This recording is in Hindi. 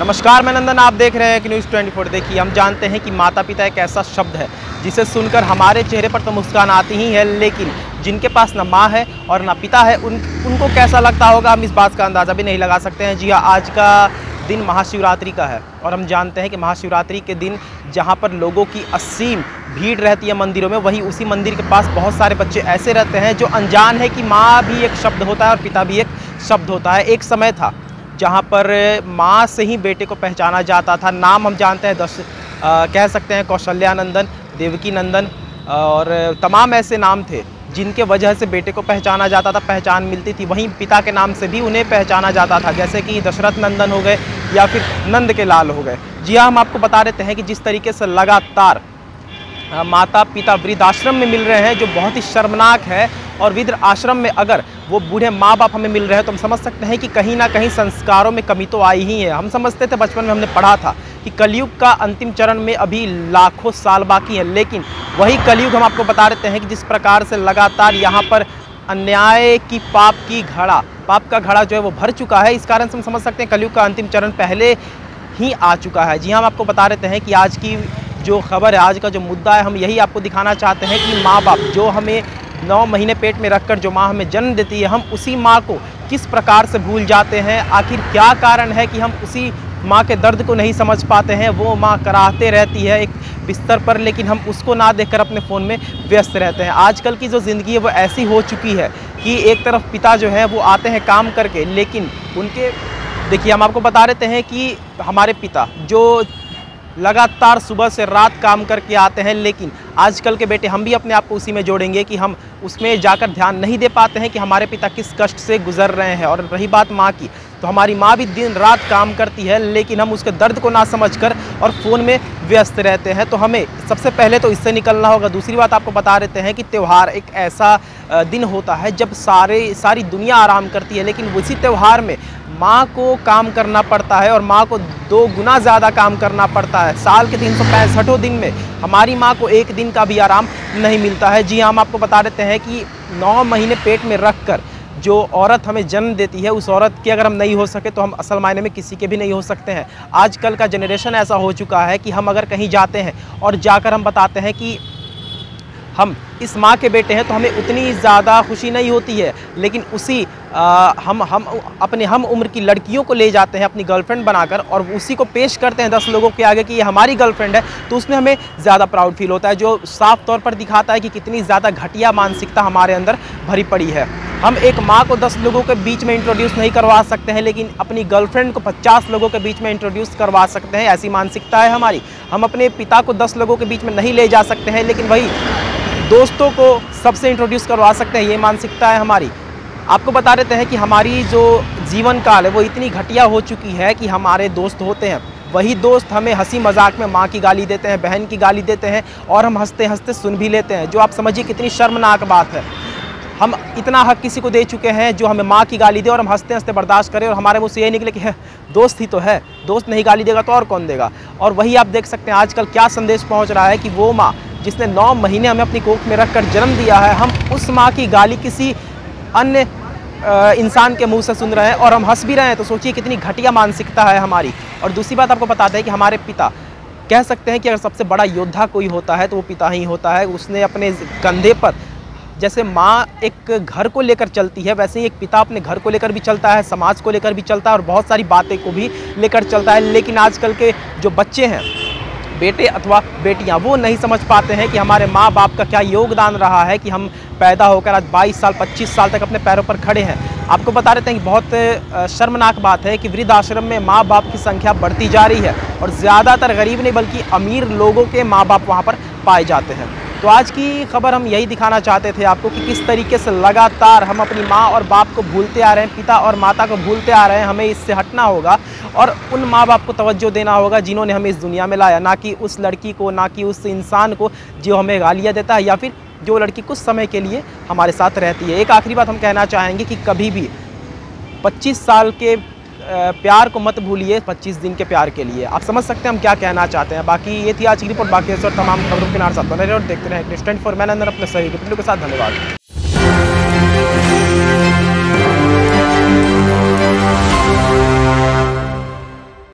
नमस्कार, मैं नंदन। आप देख रहे हैं कि न्यूज़ 24। देखिए, हम जानते हैं कि माता पिता एक ऐसा शब्द है जिसे सुनकर हमारे चेहरे पर तो मुस्कान आती ही है, लेकिन जिनके पास ना माँ है और ना पिता है उनको कैसा लगता होगा, हम इस बात का अंदाज़ा भी नहीं लगा सकते हैं। जी हाँ, आज का दिन महाशिवरात्रि का है और हम जानते हैं कि महाशिवरात्रि के दिन जहाँ पर लोगों की असीम भीड़ रहती है मंदिरों में, वहीं उसी मंदिर के पास बहुत सारे बच्चे ऐसे रहते हैं जो अनजान है कि माँ भी एक शब्द होता है और पिता भी एक शब्द होता है। एक समय था जहाँ पर माँ से ही बेटे को पहचाना जाता था। नाम हम जानते हैं कह सकते हैं कौशल्यानंदन, देवकी नंदन और तमाम ऐसे नाम थे जिनके वजह से बेटे को पहचाना जाता था, पहचान मिलती थी। वहीं पिता के नाम से भी उन्हें पहचाना जाता था, जैसे कि दशरथ नंदन हो गए या फिर नंद के लाल हो गए। जी हाँ, हम आपको बता देते हैं कि जिस तरीके से लगातार माता पिता वृद्धाश्रम में मिल रहे हैं, जो बहुत ही शर्मनाक है। और वृद्ध आश्रम में अगर वो बूढ़े माँ बाप हमें मिल रहे हैं तो हम समझ सकते हैं कि कहीं ना कहीं संस्कारों में कमी तो आई ही है। हम समझते थे, बचपन में हमने पढ़ा था कि कलयुग का अंतिम चरण में अभी लाखों साल बाकी है, लेकिन वही कलयुग हम आपको बता देते हैं कि जिस प्रकार से लगातार यहाँ पर अन्याय की पाप का घड़ा जो है वो भर चुका है। इस कारण से हम समझ सकते हैं कलयुग का अंतिम चरण पहले ही आ चुका है। जी हाँ, हम आपको बता देते हैं कि आज की जो खबर है, आज का जो मुद्दा है, हम यही आपको दिखाना चाहते हैं कि माँ बाप जो हमें 9 महीने पेट में रखकर जो माँ हमें जन्म देती है, हम उसी माँ को किस प्रकार से भूल जाते हैं। आखिर क्या कारण है कि हम उसी माँ के दर्द को नहीं समझ पाते हैं। वो माँ कराहते रहती है एक बिस्तर पर, लेकिन हम उसको ना देखकर अपने फ़ोन में व्यस्त रहते हैं। आजकल की जो ज़िंदगी है वो ऐसी हो चुकी है कि एक तरफ पिता जो है वो आते हैं काम करके, लेकिन उनके देखिए, हम आपको बता देते हैं कि हमारे पिता जो लगातार सुबह से रात काम करके आते हैं, लेकिन आजकल के बेटे, हम भी अपने आप को उसी में जोड़ेंगे कि हम उसमें जाकर ध्यान नहीं दे पाते हैं कि हमारे पिता किस कष्ट से गुजर रहे हैं। और रही बात माँ की, तो हमारी माँ भी दिन रात काम करती है, लेकिन हम उसके दर्द को ना समझकर और फ़ोन में व्यस्त रहते हैं। तो हमें सबसे पहले तो इससे निकलना होगा। दूसरी बात आपको बता देते हैं कि त्यौहार एक ऐसा दिन होता है जब सारी दुनिया आराम करती है, लेकिन उसी त्यौहार में माँ को काम करना पड़ता है और माँ को 2 गुना ज़्यादा काम करना पड़ता है। साल के 365 दिन में हमारी माँ को एक दिन का भी आराम नहीं मिलता है। जी हाँ, हम आपको बता देते हैं कि 9 महीने पेट में रखकर जो औरत हमें जन्म देती है, उस औरत की अगर हम नहीं हो सके तो हम असल मायने में किसी के भी नहीं हो सकते हैं। आजकल का जनरेशन ऐसा हो चुका है कि हम अगर कहीं जाते हैं और जाकर हम बताते हैं कि हम इस माँ के बेटे हैं, तो हमें उतनी ज़्यादा खुशी नहीं होती है, लेकिन उसी हम अपने हम उम्र की लड़कियों को ले जाते हैं अपनी गर्लफ्रेंड बनाकर और उसी को पेश करते हैं 10 लोगों के आगे कि ये हमारी गर्लफ्रेंड है, तो उसमें हमें ज़्यादा प्राउड फील होता है, जो साफ तौर पर दिखाता है कि कितनी ज़्यादा घटिया मानसिकता हमारे अंदर भरी पड़ी है। हम एक माँ को 10 लोगों के बीच में इंट्रोड्यूस नहीं करवा सकते हैं, लेकिन अपनी गर्लफ्रेंड को 50 लोगों के बीच में इंट्रोड्यूस करवा सकते हैं। ऐसी मानसिकता है हमारी। हम अपने पिता को 10 लोगों के बीच में नहीं ले जा सकते हैं, लेकिन वही दोस्तों को सबसे इंट्रोड्यूस करवा सकते हैं। ये मानसिकता है हमारी। आपको बता देते हैं कि हमारी जो जीवन काल है वो इतनी घटिया हो चुकी है कि हमारे दोस्त होते हैं, वही दोस्त हमें हंसी मजाक में माँ की गाली देते हैं, बहन की गाली देते हैं और हम हंसते हंसते सुन भी लेते हैं, जो आप समझिए कितनी शर्मनाक बात है। हम इतना हक किसी को दे चुके हैं जो हमें माँ की गाली दे और हम हंसते हंसते बर्दाश्त करें और हमारे मुँह से यही निकले कि है दोस्त ही तो है, दोस्त नहीं गाली देगा तो और कौन देगा। और वही आप देख सकते हैं आजकल क्या संदेश पहुँच रहा है कि वो माँ जिसने 9 महीने हमें अपनी कोख में रखकर जन्म दिया है, हम उस माँ की गाली किसी अन्य इंसान के मुंह से सुन रहे हैं और हम हंस भी रहे हैं। तो सोचिए कितनी घटिया मानसिकता है हमारी। और दूसरी बात आपको बताते हैं कि हमारे पिता, कह सकते हैं कि अगर सबसे बड़ा योद्धा कोई होता है तो वो पिता ही होता है। उसने अपने कंधे पर, जैसे माँ एक घर को लेकर चलती है, वैसे ही एक पिता अपने घर को लेकर भी चलता है, समाज को लेकर भी चलता है और बहुत सारी बातें को भी लेकर चलता है। लेकिन आजकल के जो बच्चे हैं, बेटे अथवा बेटियां, वो नहीं समझ पाते हैं कि हमारे माँ बाप का क्या योगदान रहा है कि हम पैदा होकर आज 22 साल 25 साल तक अपने पैरों पर खड़े हैं। आपको बता देते हैं कि बहुत शर्मनाक बात है कि वृद्धाश्रम में माँ बाप की संख्या बढ़ती जा रही है और ज़्यादातर गरीब नहीं बल्कि अमीर लोगों के माँ बाप वहाँ पर पाए जाते हैं। तो आज की खबर हम यही दिखाना चाहते थे आपको कि किस तरीके से लगातार हम अपनी माँ और बाप को भूलते आ रहे हैं, पिता और माता को भूलते आ रहे हैं। हमें इससे हटना होगा और उन माँ बाप को तवज्जो देना होगा जिन्होंने हमें इस दुनिया में लाया, ना कि उस लड़की को, ना कि उस इंसान को जो हमें गालियाँ देता है या फिर जो लड़की कुछ समय के लिए हमारे साथ रहती है। एक आखिरी बात हम कहना चाहेंगे कि कभी भी 25 साल के प्यार को मत भूलिए 25 दिन के प्यार के लिए। आप समझ सकते हैं हम क्या कहना चाहते हैं। बाकी ये थी आज की रिपोर्ट। बाकी और तमाम खबरों के साथ बने रहे और देखते रहे न्यूज़ 24। मैं नंदन अपने सही के साथ। धन्यवाद।